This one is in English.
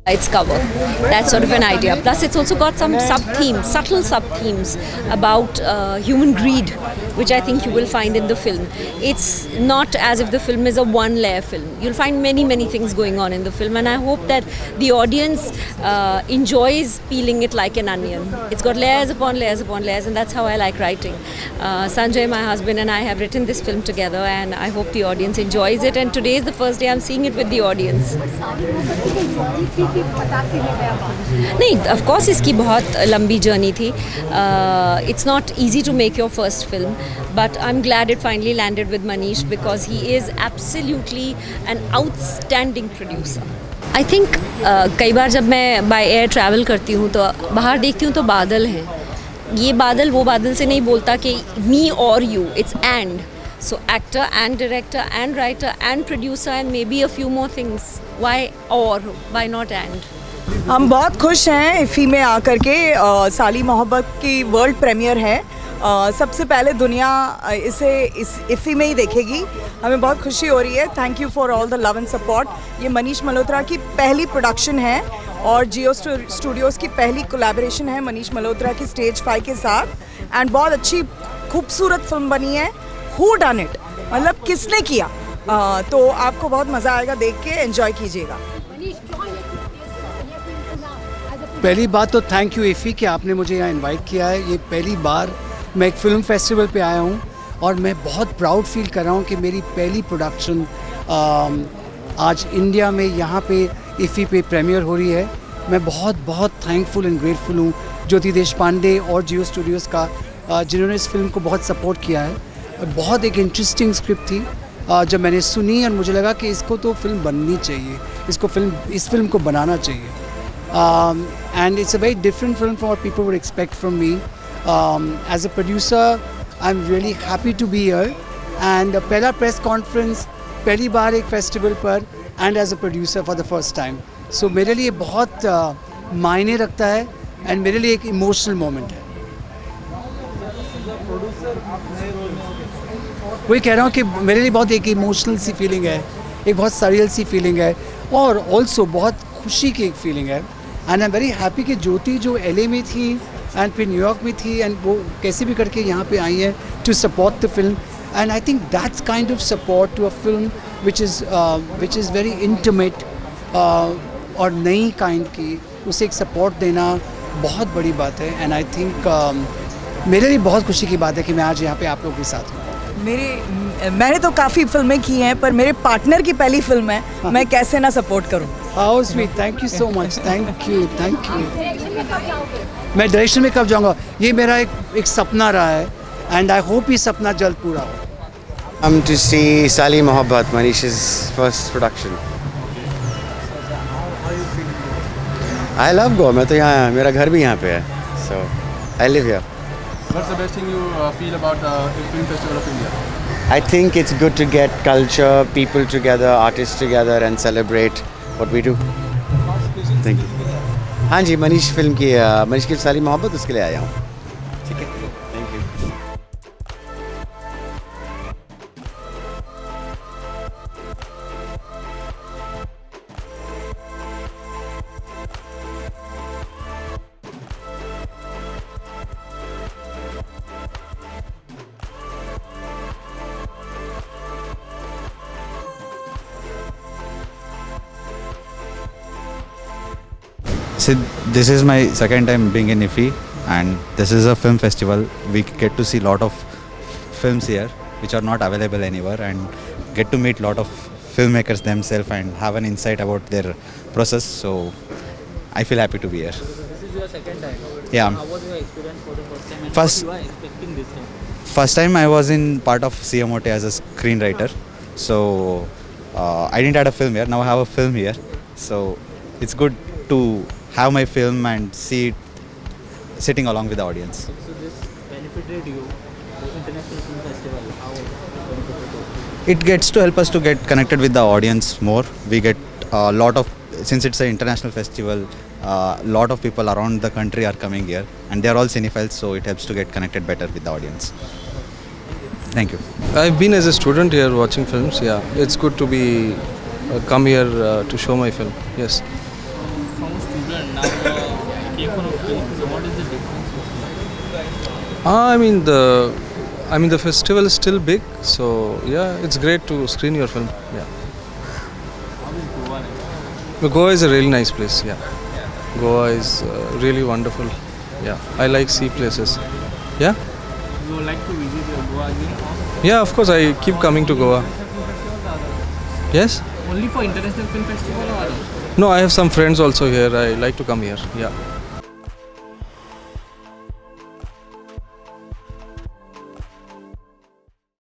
its cover. That's sort of an idea. Plus, it's also got some sub-themes, subtle sub-themes about human greed, which I think you will find in the film. It's not as if the film is a one-layer film. You'll find many, many things going on in the film, and I hope that the audience enjoys peeling it like an onion. It's got layers upon layers upon layers, and that's how I like writing. Sanjay, my husband, and I have written this film together, and I hope the audience enjoys it. And today is the first day I'm seeing it with the audience. नहीं, of course इसकी बहुत लंबी journey थी. It's not easy to make your first film, but I'm glad it finally landed with Manish because he is absolutely an outstanding producer. I think कई बार जब मैं by air travel करती हूँ तो बाहर देखती हूँ तो बादल हैं. ये बादल वो बादल से नहीं बोलता कि me or you, it's and. So actor and director and writer and producer and maybe a few more things. Why or why not and? हम बहुत खुश हैं इफ़ी में आकर के. साली मोहब्बत की वर्ल्ड प्रीमियर है. सबसे पहले दुनिया इसे इस इफ़ी में ही देखेगी. हमें बहुत खुशी हो रही है. Thank you for all the love and support. ये मनीष मल्होत्रा की पहली प्रोडक्शन है और जियो स्टूडियोज़ की पहली कोलैबोरेशन है मनीष मल्होत्रा की स्टेज 5 के साथ. एंड बहुत अच्छी खूबसूरत फिल्म बनी है. हु डन इट, मतलब किसने किया. तो आपको बहुत मज़ा आएगा देख के. एंजॉय कीजिएगा. पहली बात तो थैंक यू इफ़ी कि आपने मुझे यहाँ इनवाइट किया है. ये पहली बार मैं एक फ़िल्म फेस्टिवल पे आया हूँ और मैं बहुत प्राउड फील कर रहा हूँ कि मेरी पहली प्रोडक्शन आज इंडिया में यहाँ पे इफ़ी पे प्रीमियर हो रही है. मैं बहुत बहुत थैंकफुल एंड ग्रेटफुल हूँ ज्योति देशपांडे और जियो स्टूडियोज़ का जिन्होंने इस फिल्म को बहुत सपोर्ट किया है. बहुत एक इंटरेस्टिंग स्क्रिप्ट थी. जब मैंने सुनी और मुझे लगा कि इसको तो फिल्म बननी चाहिए, इस फिल्म को बनाना चाहिए. And it's a very different film from what people would expect from me. As a producer, I'm really happy to be here. And पहला press conference, पहली बार एक festival पर, and as a producer for the first time. So मेरे लिए बहुत मायने रखता है and मेरे लिए एक emotional moment है. वही कह रहा हूँ कि मेरे लिए बहुत एक इमोशनल सी फीलिंग है, एक बहुत सरियल सी फीलिंग है और ऑल्सो बहुत खुशी की एक फीलिंग है. And I am very happy कि ज्योति जो LA में थी एंड फिर न्यूयॉर्क में थी एंड वो कैसे भी करके यहाँ पे आई है to support the film. And I think that's kind of support to a film which is very intimate और नई काइंड की, उसे एक सपोर्ट देना बहुत बड़ी बात है. एंड आई थिंक मेरे लिए बहुत खुशी की बात है कि मैं आज यहाँ पे आप लोगों के साथ हूँ. मैंने तो काफ़ी फिल्में की हैं पर मेरे पार्टनर की पहली फिल्म है. मैं कैसे ना सपोर्ट करूं. How sweet. Thank you so much. Thank you. मैं डायरेक्शन में कब जाऊंगा, ये मेरा एक सपना रहा है एंड आई होप ये सपना जल्द पूरा हो. I'm to see Sali Mohabbat, Manish's first production. I love Goa. मैं तो यहाँ, मेरा घर भी यहाँ पे है. So I live here. What's the best thing you feel about the Film Festival of India? I think it's good to get culture, people together, artists together and celebrate what we do. Thank you. हाँ जी, मनीष की साली मोहब्बत उसके लिए आया हूँ. ठीक है. Thank you. See, this is my second time being in IFFI, and this is a film festival. We get to see a lot of films here which are not available anywhere, and get to meet a lot of filmmakers themselves and have an insight about their process. So I feel happy to be here. This is your second time. Yeah. How was your experience for the first time? And First- what you are expecting this time? First time I was in part of CMOT as a screenwriter, so I didn't have a film here. Now I have a film here, so it's good to have my film and see it sitting along with the audience. So this benefited you, the International Film Festival. How it benefited you? It gets to help us to get connected with the audience more. We get a lot of, since it's an international festival, a lot of people around the country are coming here, and they're all cinephiles, so it helps to get connected better with the audience. Thank you. I've been as a student here watching films. Yeah, it's good to be come here to show my film. Yes. I mean the festival is still big, so yeah, it's great to screen your film. Yeah. How is Goa? Goa is a really nice place. Yeah. Goa is really wonderful. Yeah. I like sea places. Yeah. You would like to visit Goa again? Yeah, of course. I keep coming to Goa. Yes. Only for international film festival or? No, I have some friends also here. I like to come here. Yeah.